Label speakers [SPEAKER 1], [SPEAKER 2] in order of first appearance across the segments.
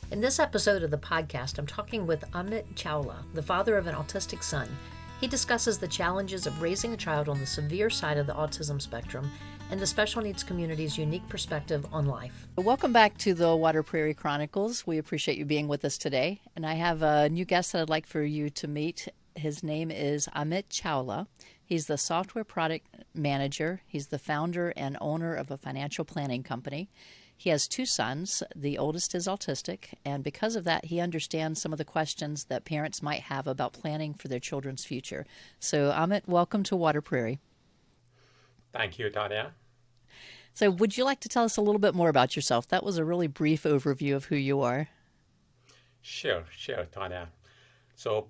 [SPEAKER 1] In this episode of the podcast, I'm talking with Amit Chawla, the father of an autistic son. He discusses the challenges of raising a child on the severe side of the autism spectrum and the special needs community's unique perspective on life.
[SPEAKER 2] Welcome back to the Water Prairie Chronicles. We appreciate you being with us today. And I have a new guest that I'd like for you to meet. His name is Amit Chawla. He's the software product manager. He's the founder and owner of a financial planning company. He has two sons. The oldest is autistic, and because of that, he understands some of the questions that parents might have about planning for their children's future. So, Amit, welcome to Water Prairie.
[SPEAKER 3] Thank you, Tonya.
[SPEAKER 2] So, would you like to tell us a little bit more about yourself? That was a really brief overview of who you are.
[SPEAKER 3] Sure, Tonya. So,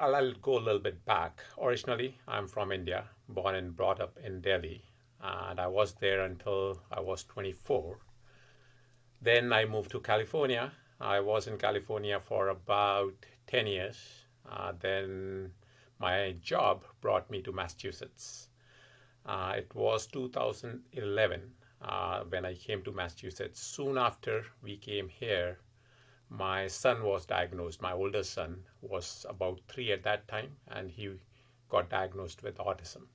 [SPEAKER 3] I'll go a little bit back. Originally, I'm from India, born and brought up in Delhi, and I was there until I was 24. Then I moved to California. I was in California for about 10 years. Then my job brought me to Massachusetts. It was 2011 when I came to Massachusetts. Soon after we came here, my son was diagnosed. My older son was about 3 at that time, and he got diagnosed with autism.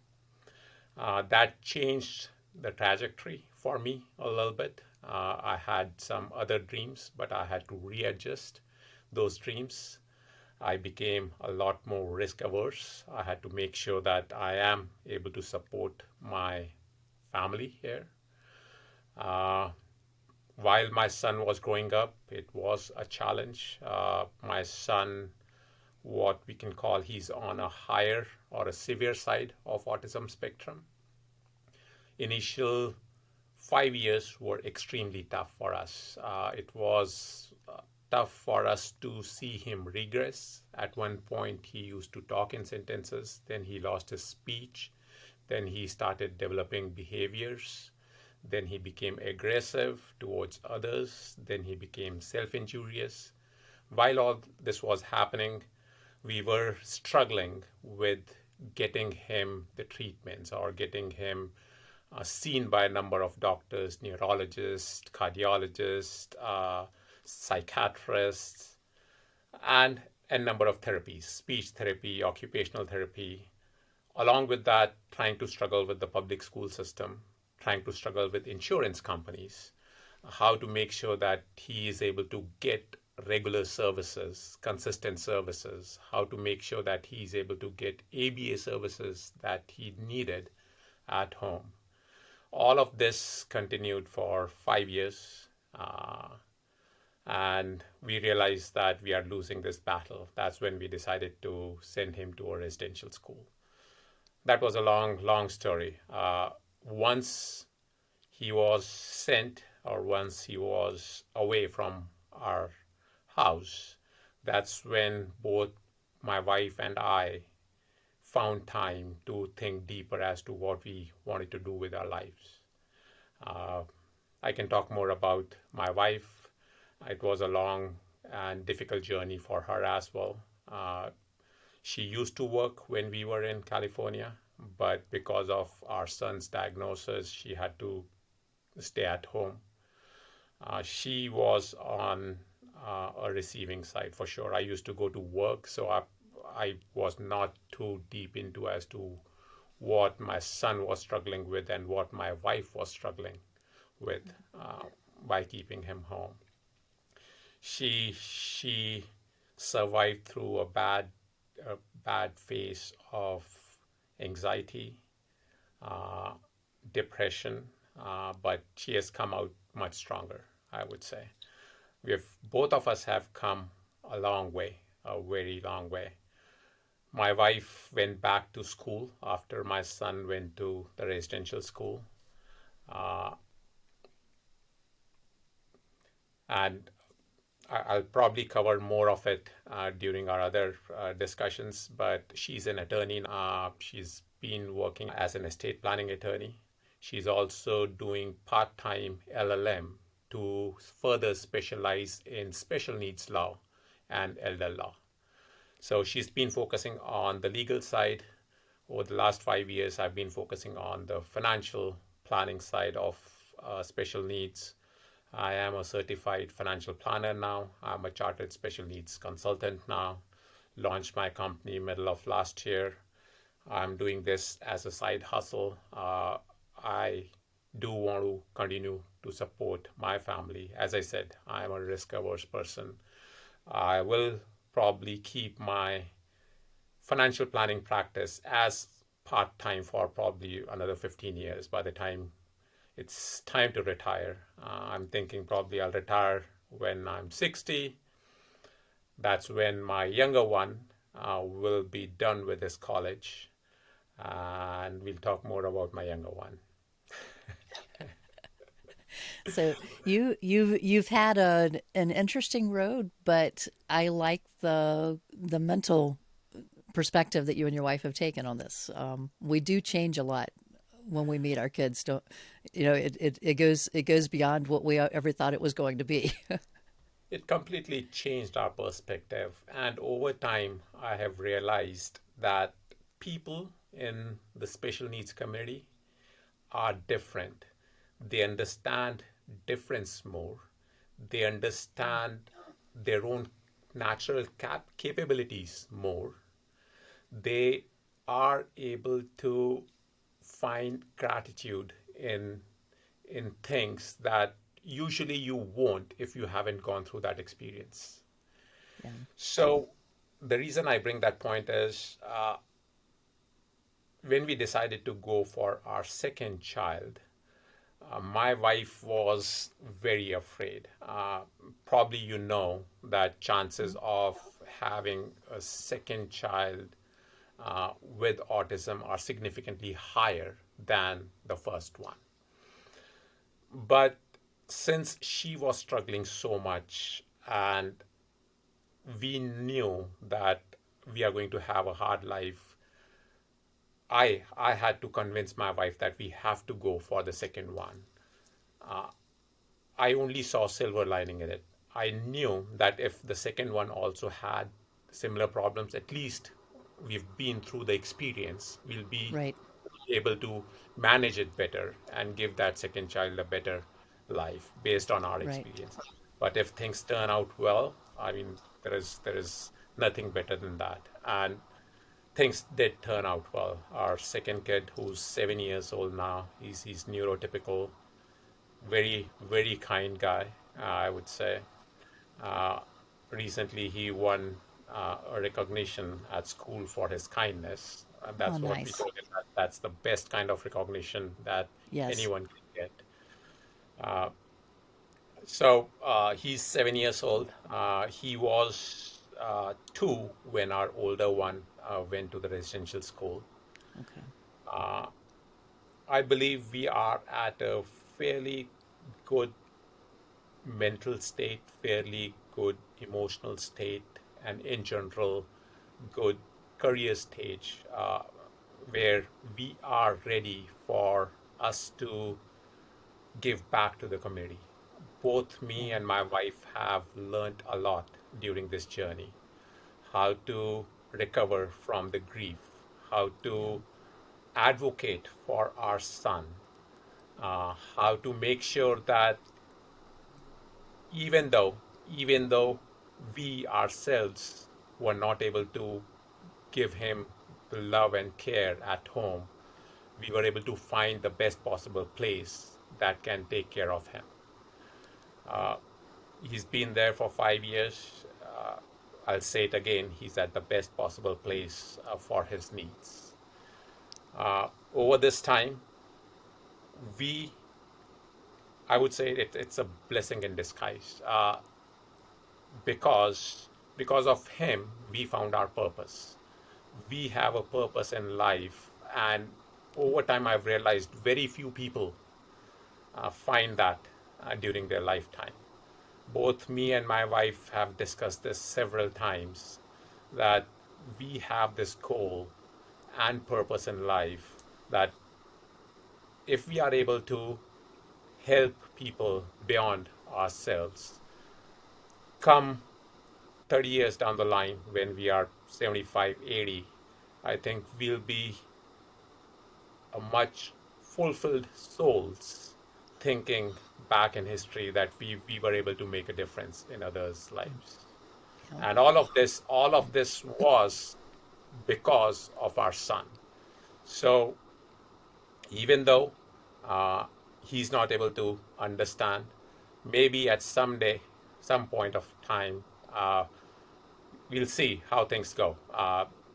[SPEAKER 3] That changed the trajectory for me a little bit. I had some other dreams, but I had to readjust those dreams. I became a lot more risk averse. I had to make sure that I am able to support my family here. While my son was growing up, it was a challenge. My son, what we can call, he's on a higher or a severe side of autism spectrum. Initial 5 years were extremely tough for us. It was tough for us to see him regress. At one point, he used to talk in sentences. Then he lost his speech. Then he started developing behaviors. Then he became aggressive towards others. Then he became self-injurious. While all this was happening, we were struggling with getting him the treatments or getting him seen by a number of doctors, neurologists, cardiologists, psychiatrists, and a number of therapies, speech therapy, occupational therapy. Along with that, trying to struggle with the public school system, trying to struggle with insurance companies, how to make sure that he is able to get regular services, consistent services, how to make sure that he's able to get ABA services that he needed at home. All of this continued for 5 years, and we realized that we are losing this battle. That's when we decided to send him to a residential school. That was a long story. Once he was sent, or once he was away from our house, that's when both my wife and I found time to think deeper as to what we wanted to do with our lives. I can talk more about my wife. It was a long and difficult journey for her as well. She used to work when we were in California, but because of our son's diagnosis, she had to stay at home. She was on a receiving side for sure. I used to go to work, so I was not too deep into as to what my son was struggling with and what my wife was struggling with by keeping him home. She survived through a bad phase of anxiety, depression, but she has come out much stronger, I would say. Both of us have come a long way, a very long way. My wife went back to school after my son went to the residential school. And I'll probably cover more of it during our other discussions, but she's an attorney. She's been working as an estate planning attorney. She's also doing part-time LLM to further specialize in special needs law and elder law. So she's been focusing on the legal side. Over the last 5 years, I've been focusing on the financial planning side of special needs. I am a certified financial planner now. I'm a chartered special needs consultant now. Launched my company middle of last year. I'm doing this as a side hustle. I do want to continue to support my family. As I said, I'm a risk averse person. I will probably keep my financial planning practice as part time for probably another 15 years. By the time it's time to retire, I'm thinking probably I'll retire when I'm 60. That's when my younger one will be done with his college, and we'll talk more about my younger one.
[SPEAKER 2] So you've had an interesting road, but I like the mental perspective that you and your wife have taken on this. We do change a lot when we meet our kids. Don't you know? It goes beyond what we ever thought it was going to be.
[SPEAKER 3] It completely changed our perspective, and over time, I have realized that people in the special needs community are different. They understand difference more. They understand their own natural capabilities more. They are able to find gratitude in things that usually you won't if you haven't gone through that experience.
[SPEAKER 2] Yeah.
[SPEAKER 3] So the reason I bring that point is when we decided to go for our second child, my wife was very afraid. Probably you know that chances of having a second child with autism are significantly higher than the first one. But since she was struggling so much and we knew that we are going to have a hard life, I had to convince my wife that we have to go for the second one. I only saw silver lining in it. I knew that if the second one also had similar problems, at least we've been through the experience, we'll be
[SPEAKER 2] Right.
[SPEAKER 3] able to manage it better and give that second child a better life based on our
[SPEAKER 2] Right.
[SPEAKER 3] experience. But if things turn out well, I mean, there is nothing better than that. And things did turn out well. Our second kid, who's 7 years old now, he's neurotypical, very kind guy, I would say. Uh, Recently, he won a recognition at school for his kindness. And
[SPEAKER 2] Oh,
[SPEAKER 3] that's what we
[SPEAKER 2] nice.
[SPEAKER 3] told him. That's the best kind of recognition that
[SPEAKER 2] Yes.
[SPEAKER 3] anyone can get. So he's 7 years old. He was two when our older one went to the residential school.
[SPEAKER 2] Okay.
[SPEAKER 3] I believe we are at a fairly good mental state, fairly good emotional state, and in general, good career stage where we are ready for us to give back to the community. Both me
[SPEAKER 2] Yeah.
[SPEAKER 3] and my wife have learned a lot during this journey, how to recover from the grief, how
[SPEAKER 2] Yeah.
[SPEAKER 3] to advocate for our son, how to make sure that even though we ourselves were not able to give him the love and care at home, we were able to find the best possible place that can take care of him. He's been there for 5 years. I'll say it again, he's at the best possible place for his needs. Over this time, we, I would say it's a blessing in disguise. Because of him we found our purpose. We have a purpose in life, and over time I've realized very few people find that during their lifetime. Both me and my wife have discussed this several times, that we have this goal and purpose in life, that if we are able to help people beyond ourselves, come 30 years down the line when we are 75, 80, I think we'll be a much fulfilled souls thinking back in history that we were able to make a difference in others' lives.
[SPEAKER 2] Yeah.
[SPEAKER 3] And all of this was because of our son. So even though uh, he's not able to understand, maybe at some point of time, we'll see how things go.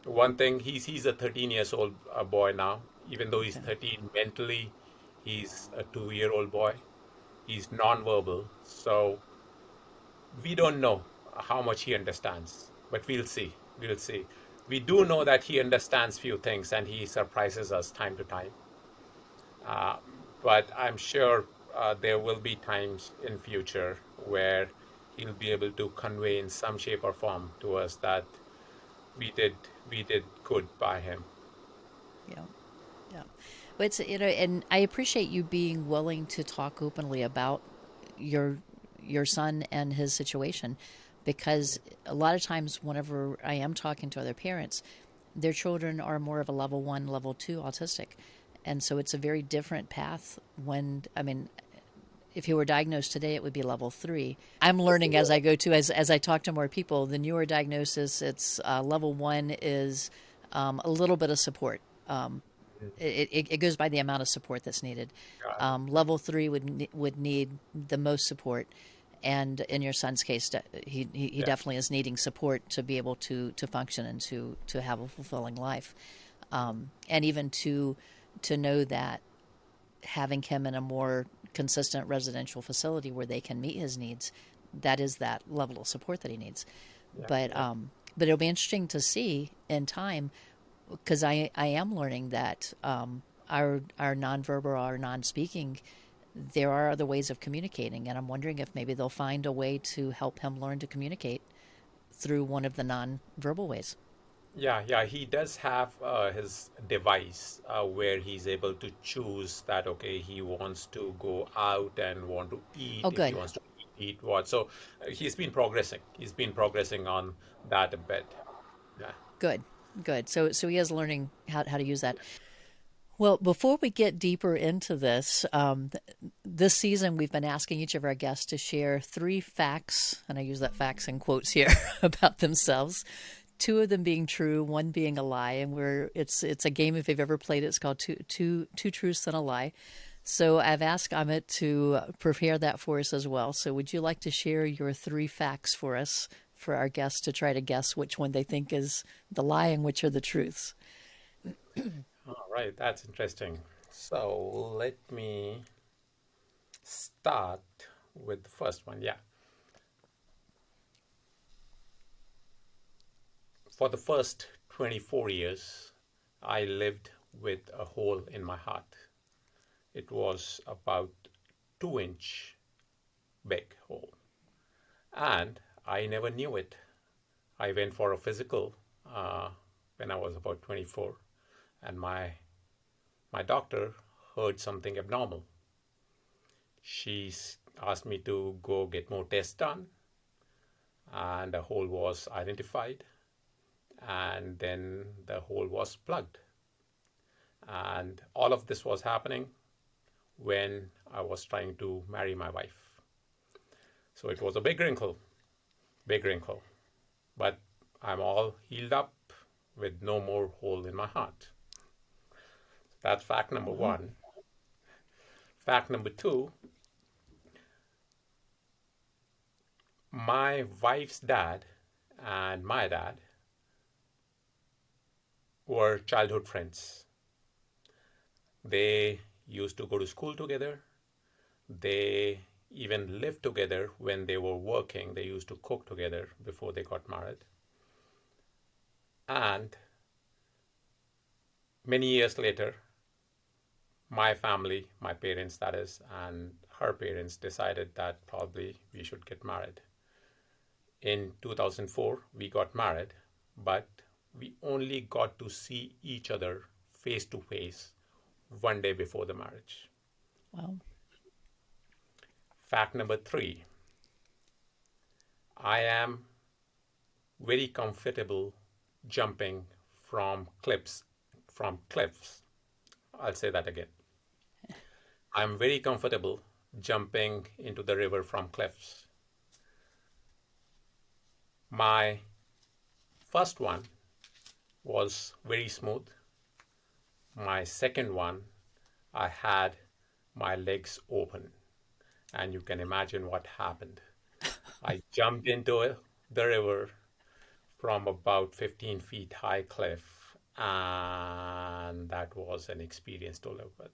[SPEAKER 3] One thing, he's a 13 years old boy now. Even though he's
[SPEAKER 2] Okay.
[SPEAKER 3] 13 mentally, he's a 2-year-old boy. He's nonverbal, so we don't know how much he understands, but we'll see. We'll see. We do know that he understands few things and he surprises us time to time. Uh, but I'm sure there will be times in future where he'll be able to convey in some shape or form to us that we did we did good by him.
[SPEAKER 2] Yeah. Yeah. But it's, and I appreciate you being willing to talk openly about your your son and his situation, because a lot of times whenever I am talking to other parents, their children are more of a level 1, level 2 autistic. And so it's a very different path when, I mean, if he were diagnosed today, it would be level 3. I'm learning as I go to, as I talk to more people, the newer diagnosis, it's level 1 is a little bit of support. It goes by the amount of support that's needed.
[SPEAKER 3] Got it.
[SPEAKER 2] Level 3 would need the most support, and in your son's case, he
[SPEAKER 3] Yeah.
[SPEAKER 2] definitely is needing support to be able to function and to have a fulfilling life, and even to know that having him in a more consistent residential facility where they can meet his needs, that is that level of support that he needs.
[SPEAKER 3] Yeah.
[SPEAKER 2] But
[SPEAKER 3] Yeah.
[SPEAKER 2] it'll be interesting to see in time, because I am learning that our nonverbal, our non-speaking, there are other ways of communicating, and I'm wondering if maybe they'll find a way to help him learn to communicate through one of the non-verbal ways.
[SPEAKER 3] Yeah, yeah, he does have his device where he's able to choose that, okay, he wants to go out and want to eat,
[SPEAKER 2] Oh,
[SPEAKER 3] if he
[SPEAKER 2] good,
[SPEAKER 3] wants to eat what. So he's been progressing. He's been progressing on that a bit. Yeah.
[SPEAKER 2] good, good. So he is learning how to use that. Well, before we get deeper into this, this season we've been asking each of our guests to share 3 facts, and I use that facts in quotes here, about themselves. 2 of them being true, 1 being a lie, and it's a game if you've ever played it. It's called two truths and a lie. So I've asked Amit to prepare that for us as well. So would you like to share your 3 facts for us, for our guests to try to guess which one they think is the lie and which are the truths?
[SPEAKER 3] All right, that's interesting. So let me start with the first one. Yeah. For the first 24 years, I lived with a hole in my heart. It was about 2-inch big hole. And I never knew it. I went for a physical when I was about 24, and my doctor heard something abnormal. She asked me to go get more tests done, and a hole was identified, and then the hole was plugged. And all of this was happening when I was trying to marry my wife. So it was a big wrinkle. But I'm all healed up with no more hole in my heart. That's fact number
[SPEAKER 2] Wow.
[SPEAKER 3] one. Fact number two, my wife's dad and my dad were childhood friends. They used to go to school together. They even lived together when they were working. They used to cook together before they got married. And many years later, my family, my parents, that is, and her parents decided that probably we should get married. In 2004, we got married, but we only got to see each other face to face one day before the marriage.
[SPEAKER 2] Wow.
[SPEAKER 3] Fact number three, I am very comfortable jumping from cliffs. I'll say that again. I'm very comfortable jumping into the river from cliffs. My first one was very smooth. My second one, I had my legs open, and you can imagine what happened. I jumped into the river from about 15 feet high cliff, and that was an experience to live with.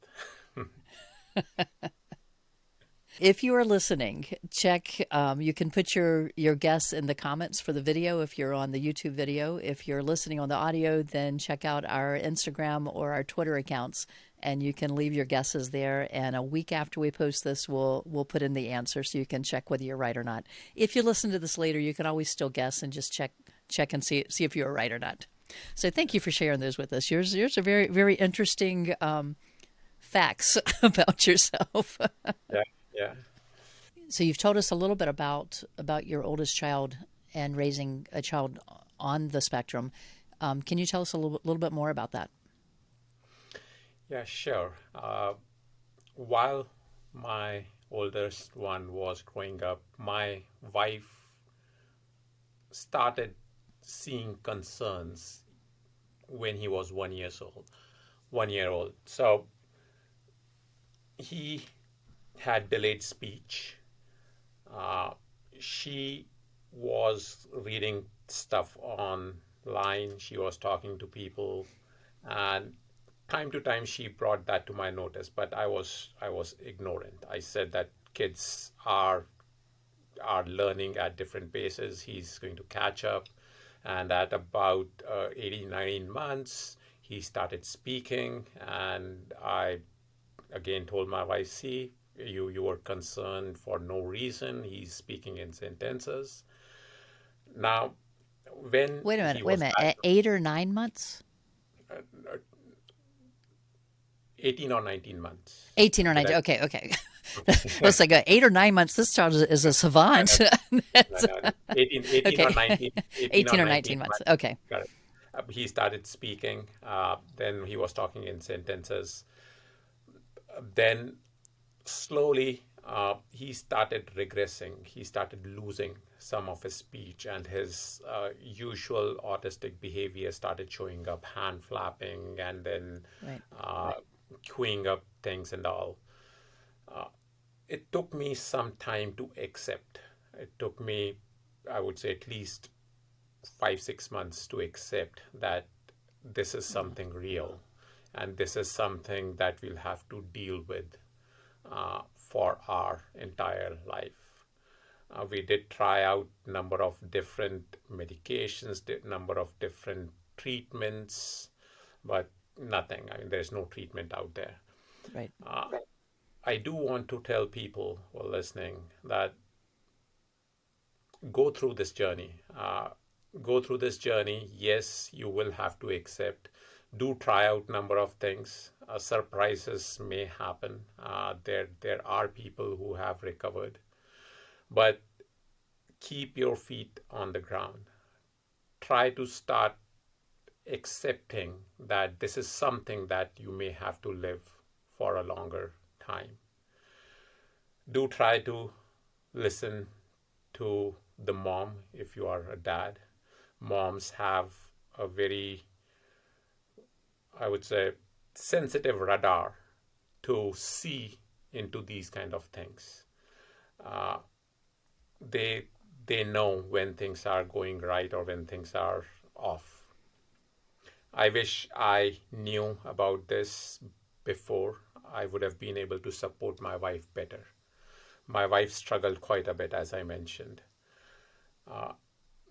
[SPEAKER 2] If you are listening, check. You can put your guess in the comments for the video if you're on the YouTube video. If you're listening on the audio, then check out our Instagram or our Twitter accounts, and you can leave your guesses there. And a week after we post this, we'll put in the answer so you can check whether you're right or not. If you listen to this later, you can always still guess and just check and see if you're right or not. So thank you for sharing those with us. Yours are very very interesting facts about yourself.
[SPEAKER 3] Yeah, yeah.
[SPEAKER 2] So you've told us a little bit about your oldest child and raising a child on the spectrum. Can you tell us a little bit more about that?
[SPEAKER 3] Yeah, sure. While my oldest one was growing up, my wife started seeing concerns when he was 1 years old, 1 year old. So he had delayed speech. She was reading stuff online. She was talking to people, and time to time she brought that to my notice. But I was ignorant. I said that kids are learning at different paces. He's going to catch up, and at about 18, 19 months, he started speaking, and I again told my wife, see, you were concerned for no reason. He's speaking in sentences. Now, when
[SPEAKER 2] Wait a
[SPEAKER 3] he
[SPEAKER 2] minute. Wait a
[SPEAKER 3] was
[SPEAKER 2] minute. At
[SPEAKER 3] diagnosed,
[SPEAKER 2] 8 or 9 months?
[SPEAKER 3] 18 or 19 months.
[SPEAKER 2] 18 or
[SPEAKER 3] Did
[SPEAKER 2] 19.
[SPEAKER 3] I?
[SPEAKER 2] Okay. Okay. Let's like 8 or 9 months. This child is a savant.
[SPEAKER 3] No, no, no. 18 or
[SPEAKER 2] Okay.
[SPEAKER 3] 19, 18 or
[SPEAKER 2] 18 or
[SPEAKER 3] 19
[SPEAKER 2] 19 months.
[SPEAKER 3] months.
[SPEAKER 2] Okay.
[SPEAKER 3] Correct. He started speaking. Then he was talking in sentences. Then slowly he started regressing. He started losing some of his speech, and his usual autistic behavior started showing up, hand flapping, and then
[SPEAKER 2] Right.
[SPEAKER 3] uh, queuing up things and all. It took me some time to accept. It took me, I would say, at least 5, 6 months to accept that this is something real, and this is something that we'll have to deal with for our entire life. We did try out number of different medications, number of different treatments, but nothing. I mean, there's no treatment out there.
[SPEAKER 2] Right.
[SPEAKER 3] I do want to tell people who are listening that go through this journey. Go through this journey. Yes, you will have to accept. Do try out number of things. Surprises may happen. There are people who have recovered, but keep your feet on the ground. Try to start accepting that this is something that you may have to live for a longer time. Do try to listen to the mom if you are a dad. Moms have a very, I would say, sensitive radar to see into these kind of things. Uh, they they know when things are going right or when things are off. I wish I knew about this before. I would have been able to support my wife better. My wife struggled quite a bit, as I mentioned.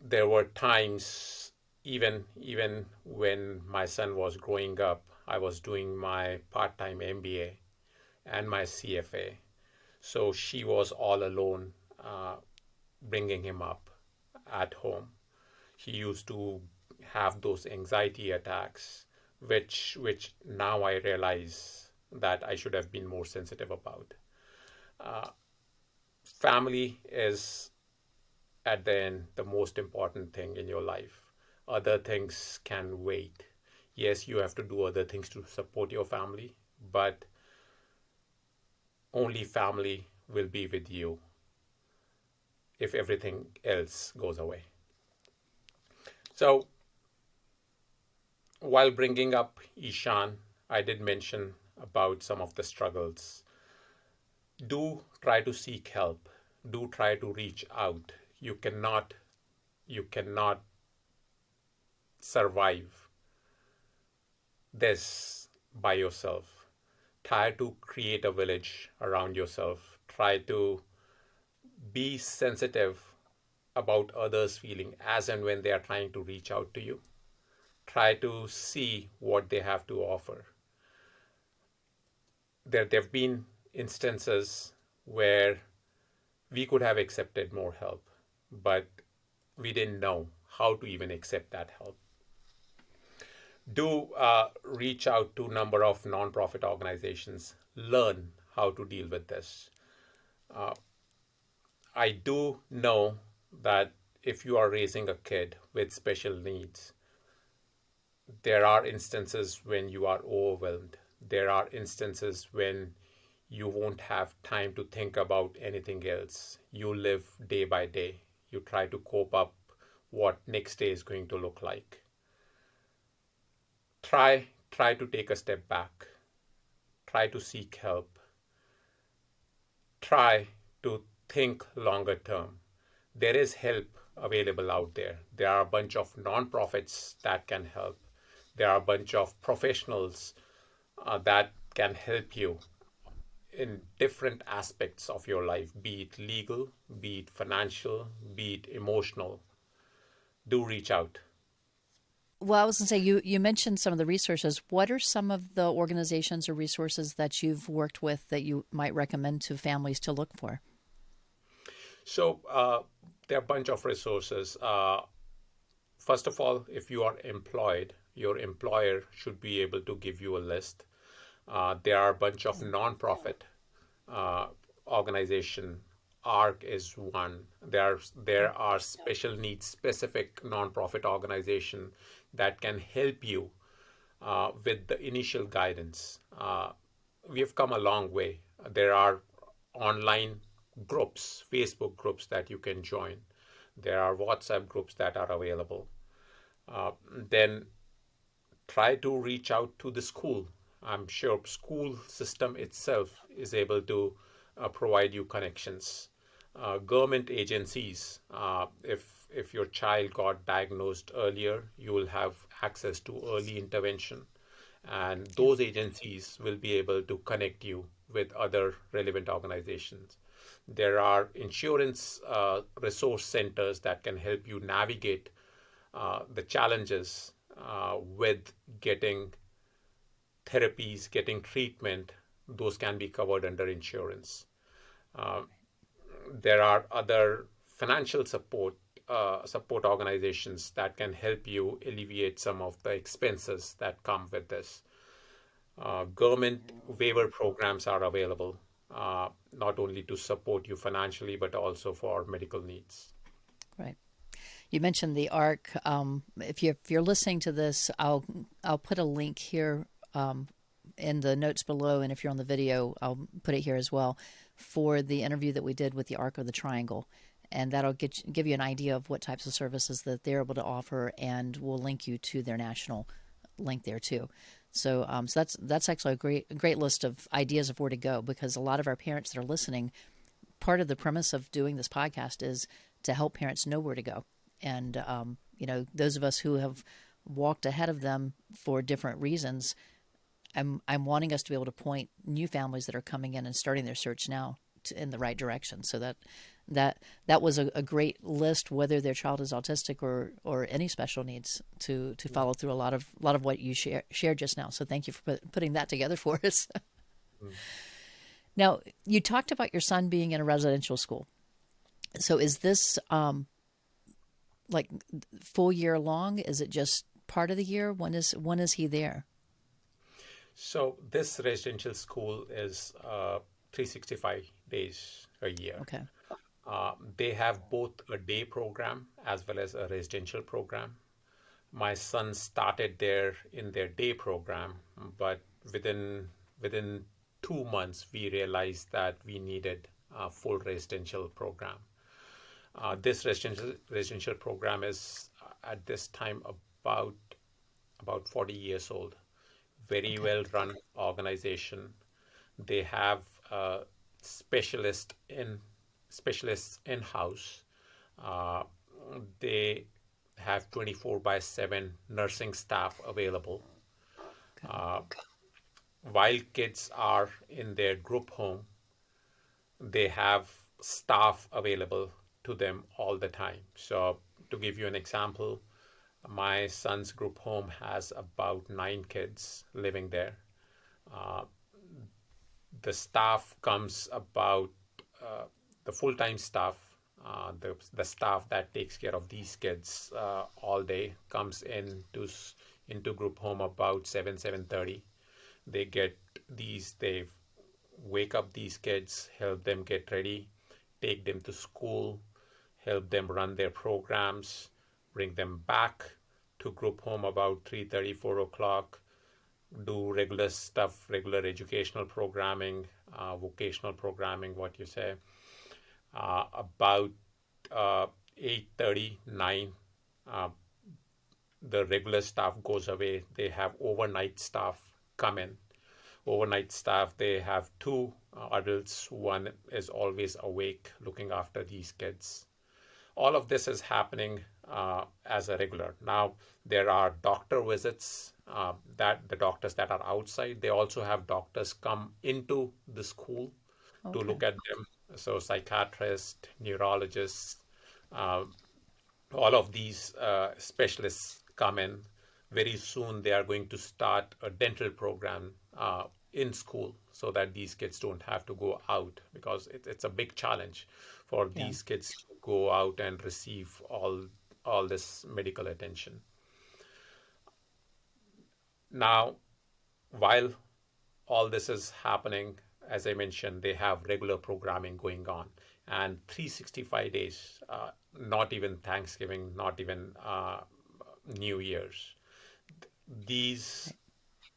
[SPEAKER 3] There were times, even when my son was growing up, I was doing my part-time MBA and my CFA. So she was all alone, bringing him up at home. He used to have those anxiety attacks, which now I realize that I should have been more sensitive about. Family is at the end the most important thing in your life. Other things can wait. Yes, you have to do other things to support your family, but only family will be with you if everything else goes away. So while bringing up Ishan, I did mention about some of the struggles. Do try to seek help. Do try to reach out. You cannot survive this by yourself. Try to create a village around yourself. Try to be sensitive about others' feeling as and when they are trying to reach out to you. Try to see what they have to offer. There have been instances where we could have accepted more help, but we didn't know how to even accept that help. Do reach out to a number of nonprofit organizations. Learn how to deal with this. I do know that if you are raising a kid with special needs, there are instances when you are overwhelmed. There are instances when you won't have time to think about anything else. You live day by day. You try to cope up what next day is going to look like. Try to take a step back. Try to seek help. Try to think longer term. There is help available out there. There are a bunch of nonprofits that can help. There are a bunch of professionals that can help you in different aspects of your life, be it legal, be it financial, be it emotional. Do reach out.
[SPEAKER 2] Well, I was going to say, you mentioned some of the resources. What are some of the organizations or resources that you've worked with that you might recommend to families to look for?
[SPEAKER 3] So there are a bunch of resources. First of all, if you are employed, your employer should be able to give you a list. There are a bunch of nonprofit organization. ARC is one. There are special needs specific nonprofit organization that can help you with the initial guidance. We have come a long way. There are online groups, Facebook groups that you can join. There are WhatsApp groups that are available. Then try to reach out to the school. I'm sure school system itself is able to provide you connections. Government agencies, if your child got diagnosed earlier, you will have access to early intervention, and those agencies will be able to connect you with other relevant organizations. There are insurance resource centers that can help you navigate the challenges with getting therapies, getting treatment. Those can be covered under insurance. There are other financial support organizations that can help you alleviate some of the expenses that come with this. Government waiver programs are available, not only to support you financially, but also for medical needs.
[SPEAKER 2] Right. You mentioned the ARC. If you're listening to this, I'll put a link here in the notes below, and if you're on the video, I'll put it here as well, for the interview that we did with the Arc of the Triangle, and that'll give you an idea of what types of services that they're able to offer, and we'll link you to their national link there too. So, so that's actually a great list of ideas of where to go, because a lot of our parents that are listening, part of the premise of doing this podcast is to help parents know where to go, and those of us who have walked ahead of them for different reasons, I'm wanting us to be able to point new families that are coming in and starting their search now in the right direction. So that was a great list, whether their child is autistic or any special needs, to follow through a lot of what you shared just now. So thank you for putting that together for us. Now, you talked about your son being in a residential school. So is this like full year long? Is it just part of the year? When is he there?
[SPEAKER 3] So this residential school is 365 days a year.
[SPEAKER 2] Okay.
[SPEAKER 3] They have both a day program as well as a residential program. My son started there in their day program, but within 2 months we realized that we needed full residential program. This residential program is at this time about 40 years old. Very
[SPEAKER 2] Okay.
[SPEAKER 3] well run organization. They have specialists in specialists in house. Uh, they have 24 by 7 nursing staff available.
[SPEAKER 2] Okay.
[SPEAKER 3] While kids are in their group home, they have staff available to them all the time. So, to give you an example, my son's group home has about 9 kids living there. Uh, the staff comes about the full-time staff, the staff that takes care of these kids all day comes into group home about 7:30. They get they wake up these kids, help them get ready, take them to school, help them run their programs, bring them back to group home about 3:30, 4 o'clock, do regular stuff, regular educational programming, vocational programming, what you say. About 8:30, 9, uh, the regular staff goes away. They have overnight staff come in. Overnight staff, they have two adults. One is always awake looking after these kids. All of this is happening as a regular. Now, there are doctor visits that the doctors that are outside, they also have doctors come into the school to
[SPEAKER 2] Okay.
[SPEAKER 3] look at them. So, psychiatrists, neurologists, uh, all of these specialists come in. Very soon, they are going to start a dental program in school so that these kids don't have to go out, because it's a big challenge for
[SPEAKER 2] Yeah.
[SPEAKER 3] these kids to go out and receive all this medical attention. Now, while all this is happening, as I mentioned, they have regular programming going on, and 365 days, not even Thanksgiving, not even New Year's. These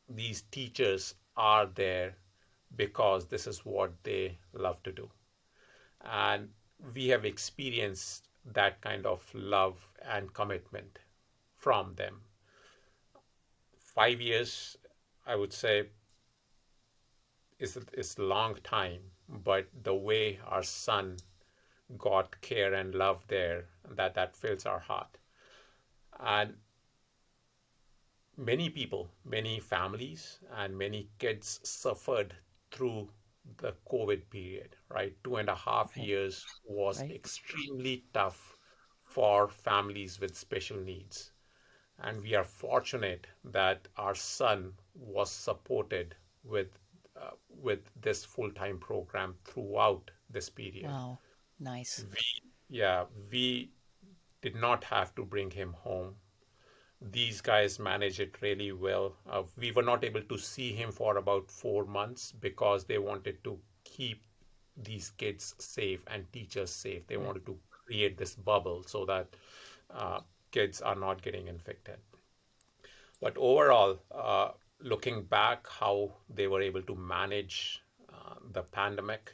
[SPEAKER 3] these teachers are there because this is what they love to do. And we have experienced that kind of love and commitment from them. 5 years, I would say, is a long time, but the way our son got care and love there, that fills our heart. And many people, many families, and many kids suffered through the COVID period, right? 2.5
[SPEAKER 2] Right.
[SPEAKER 3] years was
[SPEAKER 2] Right.
[SPEAKER 3] extremely tough for families with special needs. And we are fortunate that our son was supported with this full-time program throughout this period.
[SPEAKER 2] Wow. Nice.
[SPEAKER 3] We did not have to bring him home. These guys manage it really well. We were not able to see him for about 4 months because they wanted to keep these kids safe and teachers safe. They
[SPEAKER 2] Right.
[SPEAKER 3] wanted to create this bubble so that uh, kids are not getting infected. But overall, looking back, how they were able to manage the pandemic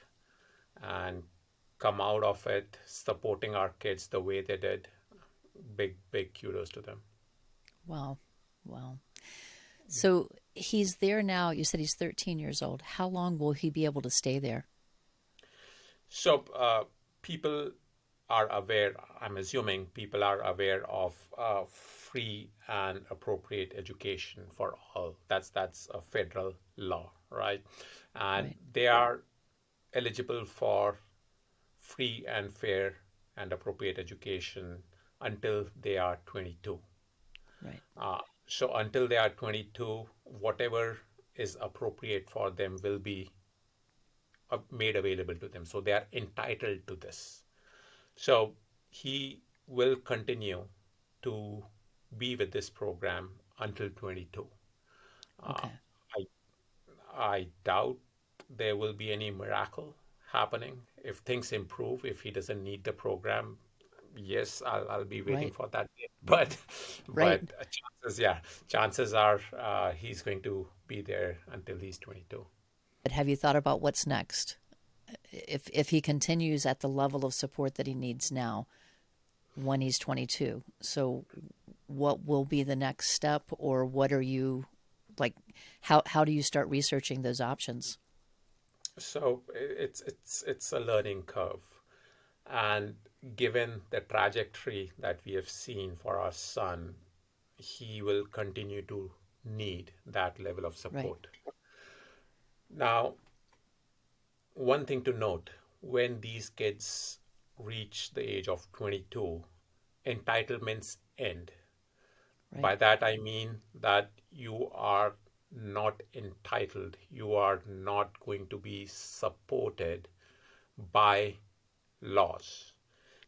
[SPEAKER 3] and come out of it, supporting our kids the way they did, big kudos to them.
[SPEAKER 2] Wow. Wow. So he's there now. You said he's 13 years old. How long will he be able to stay there?
[SPEAKER 3] So people are aware, I'm assuming people are aware of free and appropriate education for all. That's a federal law, right? And
[SPEAKER 2] Right.
[SPEAKER 3] they are eligible for free and fair and appropriate education until they are 22.
[SPEAKER 2] Right.
[SPEAKER 3] So until they are 22, whatever is appropriate for them will be made available to them. So they are entitled to this. So he will continue to be with this program until 22. Uh,
[SPEAKER 2] Okay.
[SPEAKER 3] I, I doubt there will be any miracle happening. If things improve, if he doesn't need the program, yes, I'll be waiting
[SPEAKER 2] Right.
[SPEAKER 3] for that day. But
[SPEAKER 2] Right.
[SPEAKER 3] chances are he's going to be there until he's 22.
[SPEAKER 2] But have you thought about what's next? if he continues at the level of support that he needs now when he's 22. So what will be the next step, or what are you like, how do you start researching those options?
[SPEAKER 3] So it's a learning curve. And given the trajectory that we have seen for our son, he will continue to need that level of support. Right. Now, one thing to note, when these kids reach the age of 22, entitlements end. Right. By that I mean that you are not entitled, you are not going to be supported by laws.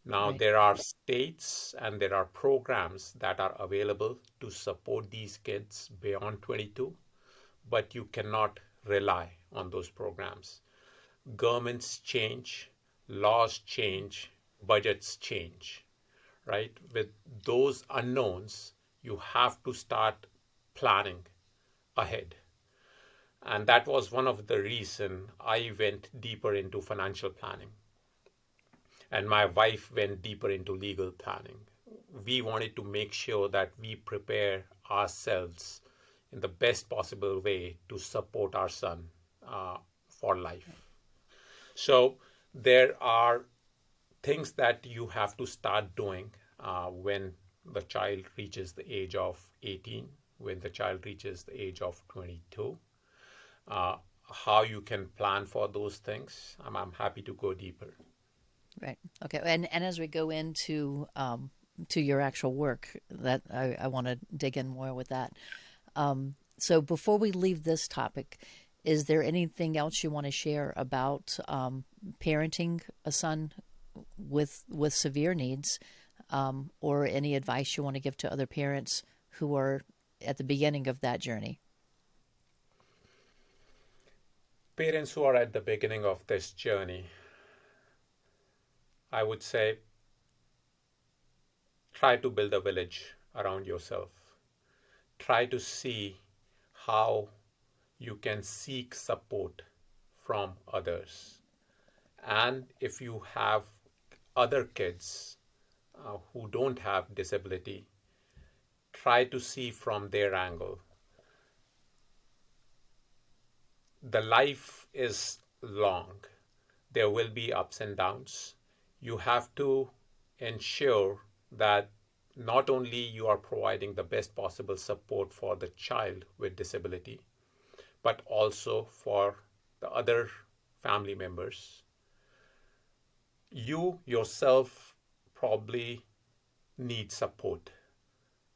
[SPEAKER 3] Now, right. There are states and there are programs that are available to support these kids beyond 22, but you cannot rely on those programs. Governments change, laws change, budgets change, right? With those unknowns, you have to start planning ahead. And that was one of the reasons I went deeper into financial planning. And my wife went deeper into legal planning. We wanted to make sure that we prepare ourselves in the best possible way to support our son for life. So there are things that you have to start doing when the child reaches the age of 18, when the child reaches the age of 22. How you can plan for those things, I'm happy to go deeper.
[SPEAKER 2] Right. Okay. And as we go into to your actual work, that I want to dig in more with that. So before we leave this topic, is there anything else you want to share about parenting a son with severe needs, or any advice you want to give to other parents who are at the beginning of that journey?
[SPEAKER 3] Parents who are at the beginning of this journey, I would say, try to build a village around yourself. Try to see how you can seek support from others. And if you have other kids who don't have disability, try to see from their angle. The life is long. There will be ups and downs. You have to ensure that not only you are providing the best possible support for the child with disability, but also for the other family members. You yourself probably need support.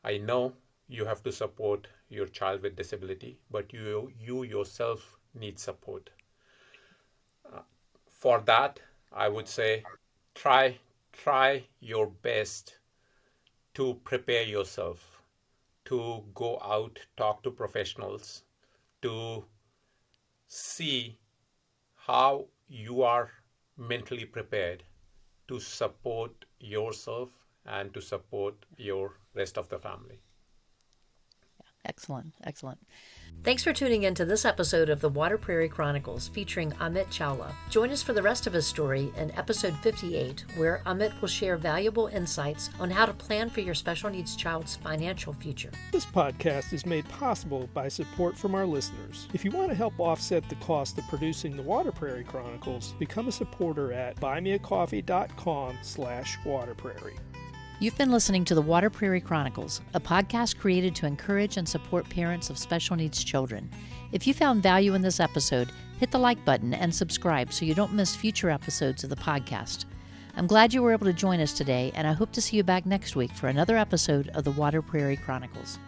[SPEAKER 3] I know you have to support your child with disability, but you yourself need support. For that, I would say, try your best to prepare yourself, to go out, talk to professionals, to see how you are mentally prepared to support yourself and to support your rest of the family.
[SPEAKER 2] Excellent, excellent.
[SPEAKER 1] Thanks for tuning in to this episode of the Water Prairie Chronicles featuring Amit Chawla. Join us for the rest of his story in episode 58, where Amit will share valuable insights on how to plan for your special needs child's financial future.
[SPEAKER 4] This podcast is made possible by support from our listeners. If you want to help offset the cost of producing the Water Prairie Chronicles, become a supporter at buymeacoffee.com/waterprairie.
[SPEAKER 2] You've been listening to the Water Prairie Chronicles, a podcast created to encourage and support parents of special needs children. If you found value in this episode, hit the like button and subscribe so you don't miss future episodes of the podcast. I'm glad you were able to join us today, and I hope to see you back next week for another episode of the Water Prairie Chronicles.